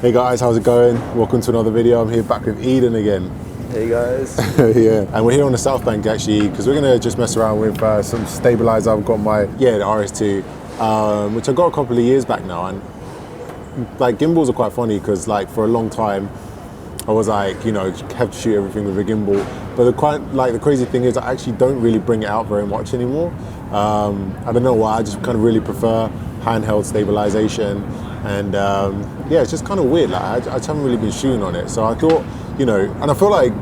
Hey guys, how's it going? Welcome to another video. I'm here back with Eden again. Hey guys. Yeah, and we're here on the South Bank actually because we're gonna just mess around with some stabilizer. I've got my the RS2, which I got a couple of years back now, and like gimbals are quite funny because like for a long time I was like, you know, have to shoot everything with a gimbal. But the crazy thing is I actually don't really bring it out very much anymore. I don't know why. I just kind of really prefer handheld stabilization, and yeah, it's just kind of weird. Like I just haven't really been shooting on it, so I thought, you know, and I feel like,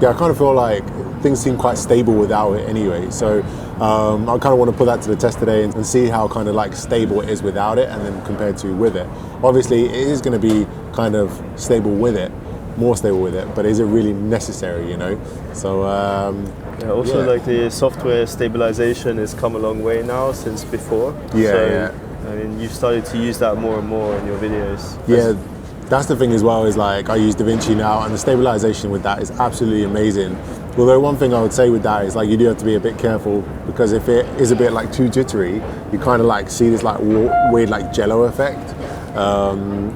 yeah, I kind of feel like things seem quite stable without it anyway. So I kind of want to put that to the test today and see how kind of like stable it is without it, and then compared to with it. Obviously, it is going to be kind of stable with it, more stable with it, but is it really necessary, you know? So yeah, also like the software stabilization has come a long way now since before. Yeah, so, yeah. I mean, you've started to use that more and more in your videos. Yeah, that's the thing as well, is like I use Davinici now, and the stabilization with that is absolutely amazing. Although one thing I would say with that is like you do have to be a bit careful, because if it is a bit like too jittery, you kind of like see this like weird like jello effect.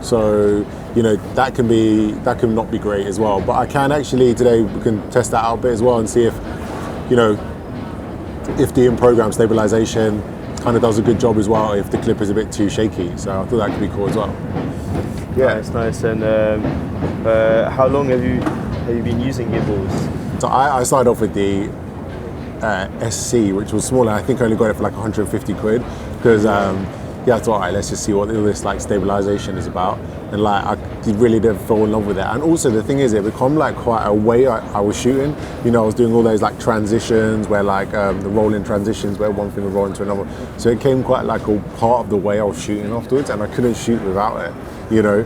So you know that can not be great as well. But I can actually today we can test that out a bit as well and see if, you know, if the in-program stabilization kind of does a good job as well, if the clip is a bit too shaky. So I thought that could be cool as well. Yeah, it's nice. And how long have you been using gimbals? So I started off with the SC, which was smaller. I think I only got it for like 150 quid because yeah, I thought, all right, let's just see what all this like stabilization is about. And like I really did fall in love with it. And also the thing is, it become like quite a way I was shooting. You know, I was doing all those like transitions where like the rolling transitions where one thing would roll into another. So it came quite like a part of the way I was shooting afterwards, and I couldn't shoot without it, you know.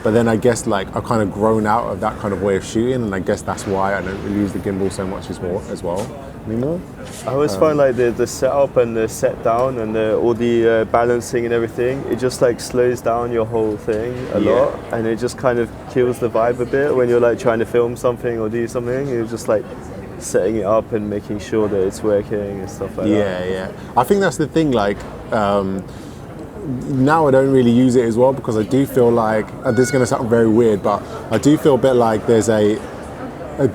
But then I guess like I've kind of grown out of that kind of way of shooting, and I guess that's why I don't really use the gimbal so much as well anymore. I always find like the setup and the set down and all the balancing and everything, it just like slows down your whole thing a lot, and it just kind of kills the vibe a bit when you're like trying to film something or do something. You're just like setting it up and making sure that it's working and stuff like that. Yeah. I think that's the thing. Like now I don't really use it as well because I do feel like this is going to sound very weird, but I do feel a bit like there's a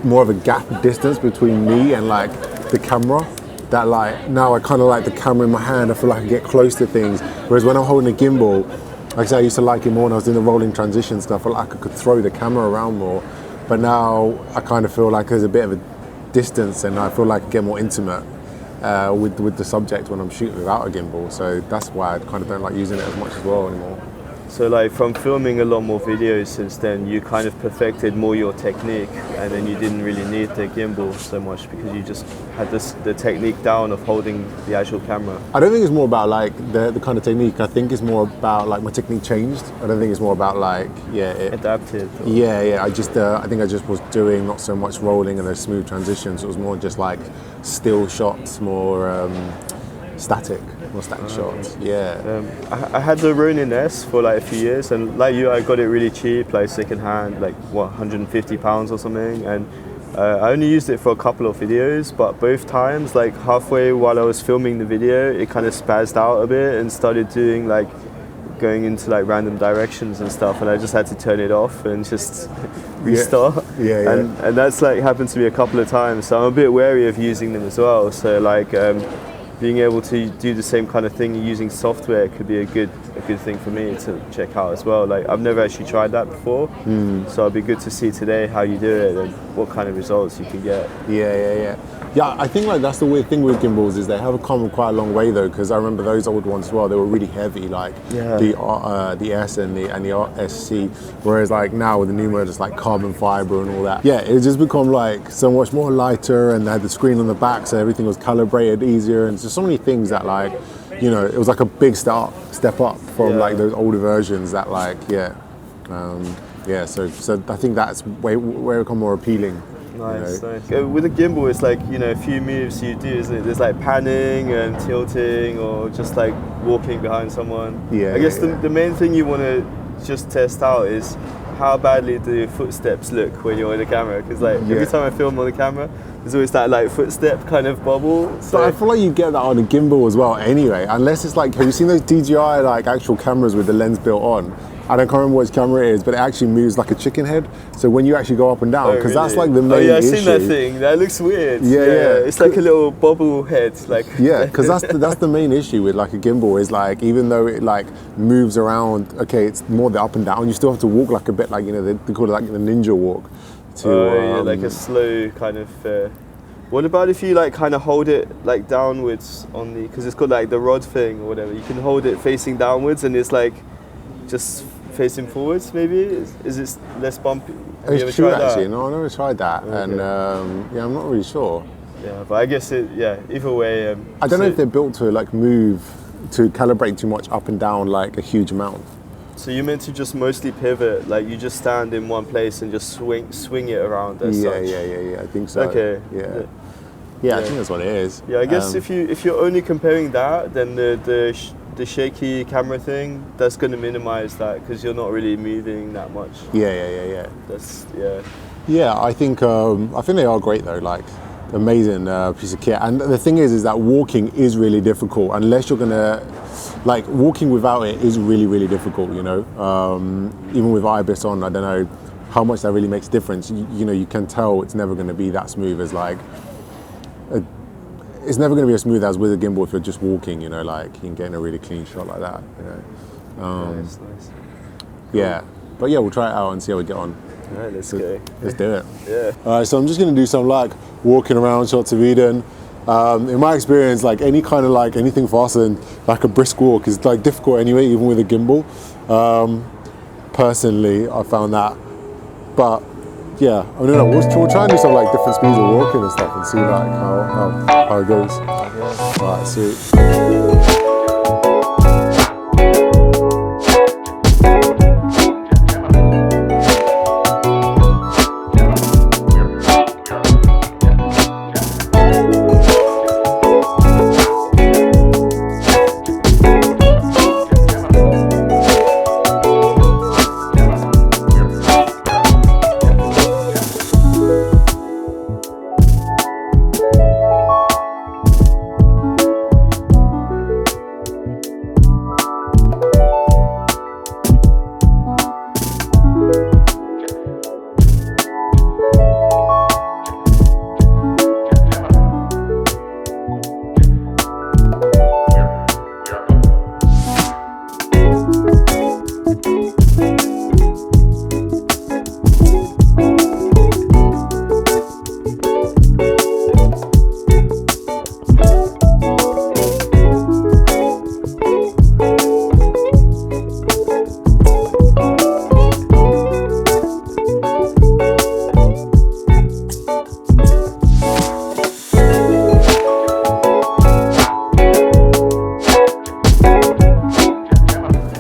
more of a gap distance between me and like the camera, that like now I kind of like the camera in my hand. I feel like I get close to things, whereas when I'm holding a gimbal, like I said, I used to like it more when I was doing the rolling transition stuff. I felt like I could throw the camera around more, but now I kind of feel like there's a bit of a distance, and I feel like I get more intimate with the subject when I'm shooting without a gimbal. So that's why I kind of don't like using it as much as well anymore. So like from filming a lot more videos since then, you kind of perfected more your technique, and then you didn't really need the gimbal so much because you just had the technique down of holding the actual camera. I don't think it's more about like the kind of technique. I think it's more about like my technique changed. I don't think it's more about like Adapted. Yeah. I think I just was doing not so much rolling and those smooth transitions. It was more just like still shots, more static shots. Yeah. I had the Ronin-s for like a few years, and like you, I got it really cheap, like second hand, like what, £150 or something, and I only used it for a couple of videos, but both times, like halfway while I was filming the video, it kind of spazzed out a bit and started doing like going into like random directions and stuff, and I just had to turn it off and just restart. Yeah. And that's like happened to me a couple of times, so I'm a bit wary of using them as well. So like being able to do the same kind of thing using software could be a good thing for me to check out as well. Like I've never actually tried that before, so it'd be good to see today how you do it and what kind of results you can get. Yeah, I think like that's the weird thing with gimbals, is they have come quite a long way though, because I remember those old ones as well. They were really heavy, like the S and the SC. Whereas like now with the new models, like carbon fiber and all that. Yeah, it just become like so much more lighter, and they had the screen on the back, so everything was calibrated easier, and just so many things that like, you know, it was like a big step up from like those older versions. That like so I think that's where it become more appealing. Nice. With a gimbal, it's like, you know, a few moves you do, isn't it? There's like panning and tilting, or just like walking behind someone. I guess the main thing you want to just test out is how badly do your footsteps look when you're in the camera, because like every time I film on the camera, there's always that like footstep kind of bubble. So I feel like you get that on a gimbal as well anyway, unless it's like, have you seen those DJI like actual cameras with the lens built on? I don't remember which camera it is, but it actually moves like a chicken head. So when you actually go up and down, because that's like the main issue. Oh yeah, I've seen that thing. That looks weird. Yeah. It's like a little bobble head, like. Yeah, because that's the main issue with like a gimbal is like, even though it like moves around, okay, it's more the up and down. You still have to walk like a bit, like, you know, they call it like the ninja walk. Like a slow kind of. What about if you like kind of hold it like downwards on the, because it's got like the rod thing or whatever. You can hold it facing downwards and it's like just facing forwards. Maybe is it less bumpy? Have you ever It's true tried actually. that? No, I never tried that, Okay. and yeah, I'm not really sure. Yeah, but I guess either way. I don't know if they're built to like move to calibrate too much up and down like a huge amount. So you're meant to just mostly pivot, like you just stand in one place and just swing it around as Yeah, such. yeah. I think so. Okay. Yeah, I think that's what it is. Yeah, I guess if you're only comparing that, then the shaky camera thing, that's going to minimize that because you're not really moving that much. Yeah. That's Yeah, I think they are great though. Like, amazing piece of kit. And the thing is that walking is really difficult unless you're gonna, like, walking without it is really, really difficult. You know, even with IBIS on, I don't know how much that really makes a difference. You know, you can tell it's never going to be that smooth as like. It's never going to be as smooth as with a gimbal if you're just walking. You know, like you can get in a really clean shot like that. You know, nice. Yeah, but yeah, we'll try it out and see how we get on. All right, let's go. Let's do it. Yeah. All right, so I'm just going to do some like walking around shots of Eden. In my experience, like any kind of like anything faster than like a brisk walk is like difficult anyway, even with a gimbal. Personally, I found that, but yeah, I don't know. We'll try and do some like different speeds of walking and stuff and see like how it goes. Okay. All right, sweet.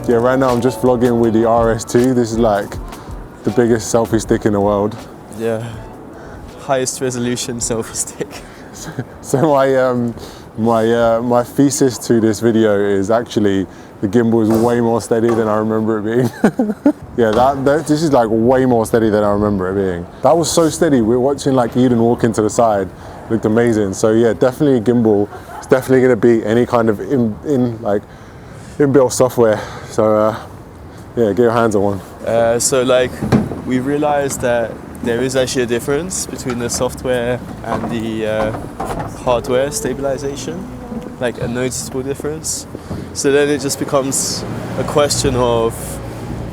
Yeah, right now I'm just vlogging with the RS2. This is like the biggest selfie stick in the world. Yeah. Highest resolution selfie stick. So my thesis to this video is actually the gimbal is way more steady than I remember it being. Yeah, this is like way more steady than I remember it being. That was so steady. We were watching like Eden walk into the side. It looked amazing. So yeah, definitely a gimbal. It's definitely going to beat any kind of inbuilt software. So yeah, get your hands on one. So like we realized that there is actually a difference between the software and the hardware stabilization, like a noticeable difference. So then it just becomes a question of,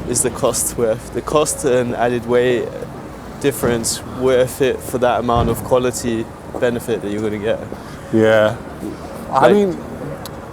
is the cost and added weight difference worth it for that amount of quality benefit that you're going to get? Yeah, I mean,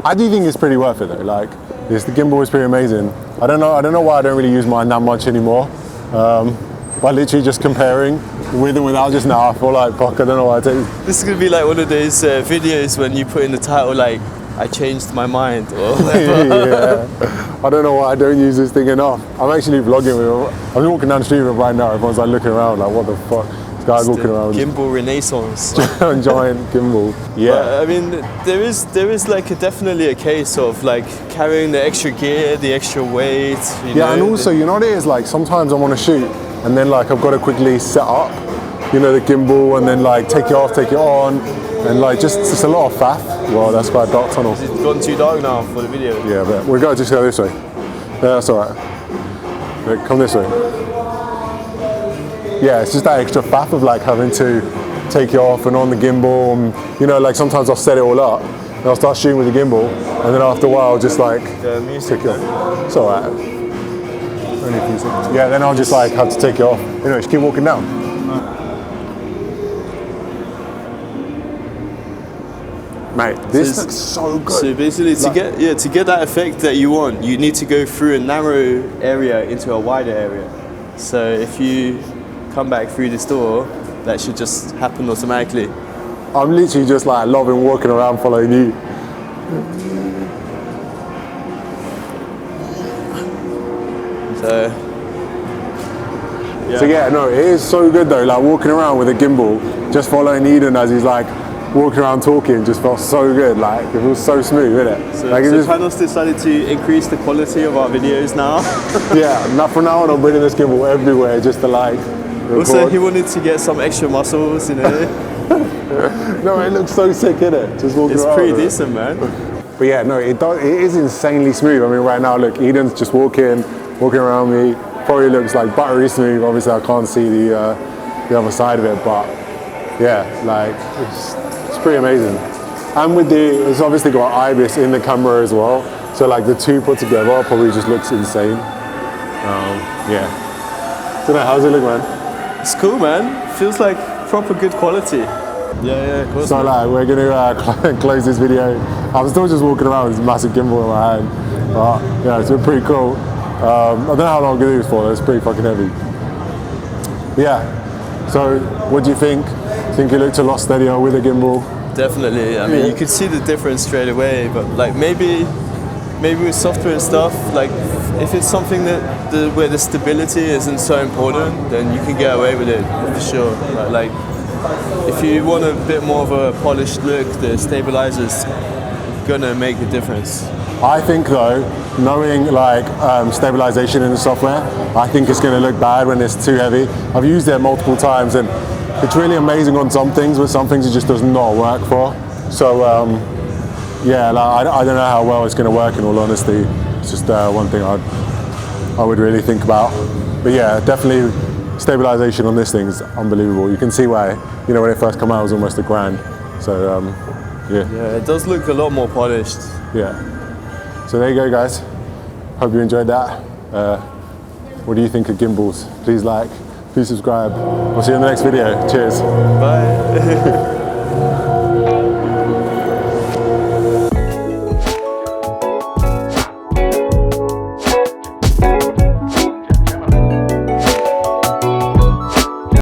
I do think it's pretty worth it though. Like, the gimbal is pretty amazing. I don't know why I don't really use mine that much anymore. But literally just comparing with and without just now, I feel like, fuck, I don't know why I take. This is going to be like one of those videos when you put in the title like, I changed my mind or whatever. Yeah. I don't know why I don't use this thing enough. I'm actually vlogging with, I'm walking down the street with it right now, everyone's like looking around like, what the fuck? This guy's walking around. Gimbal renaissance. Giant gimbal. Yeah. But, I mean, there is like definitely a case of like carrying the extra gear, the extra weight. Yeah, and also, you know what it is? Like, sometimes I want to shoot and then like I've got to quickly set up, you know, the gimbal and then like take it off, take it on. And like it's a lot of faff. Well, that's quite a dark tunnel. It's gone too dark now for the video. Yeah, but we're going to just go this way. Yeah, that's all right. Look, come this way. Yeah, it's just that extra faff of like having to take it off and on the gimbal. And, you know, like sometimes I'll set it all up and I'll start shooting with the gimbal, and then after a while, just like music, take it off. It's alright. Only a few seconds. Yeah, then I'll just like have to take it off. Anyway, just keep walking down. Mate, this looks so good. So basically, to get that effect that you want, you need to go through a narrow area into a wider area. So if you come back through this door, that should just happen automatically. I'm literally just like loving walking around following you. So yeah, no, it is so good though. Like walking around with a gimbal, just following Eden as he's like walking around talking, just felt so good. Like it was so smooth, isn't it? So, like, so Panos decided to increase the quality of our videos now. Yeah, now from now on I'm bringing this gimbal everywhere just to like record. Also, he wanted to get some extra muscles, you know. No, it looks so sick, innit? Just walking around. It's pretty decent, man. But yeah, no, it is insanely smooth. I mean, right now, look, Eden's just walking around me. Probably looks like buttery smooth. Obviously, I can't see the other side of it, but yeah, like it's pretty amazing. And with it's obviously got IBIS in the camera as well. So like the two put together probably just looks insane. Yeah. Don't know, how's it look, man? It's cool, man. Feels like proper good quality. Yeah, of course. So like, we're gonna close this video. I'm still just walking around with this massive gimbal in my hand. But yeah, it's been pretty cool. I don't know how long I'm gonna do this for, it's pretty fucking heavy. But yeah, so what do you think? Think it looked a lot steadier with a gimbal? Definitely, I mean, you could see the difference straight away, but like maybe with software and stuff, like if it's something that where the stability isn't so important, then you can get away with it for sure. Like if you want a bit more of a polished look, the stabilizer's gonna make a difference. I think though, knowing like stabilization in the software, I think it's going to look bad when it's too heavy. I've used it multiple times and it's really amazing on some things, but some things it just does not work for. So yeah, like, I don't know how well it's going to work in all honesty. It's just one thing I would really think about. But yeah, definitely stabilization on this thing is unbelievable. You can see why, you know, when it first came out it was almost $1,000. So yeah. Yeah, it does look a lot more polished. Yeah. So there you go, guys. Hope you enjoyed that. What do you think of gimbals? Please like, please subscribe. We'll see you in the next video. Cheers. Bye.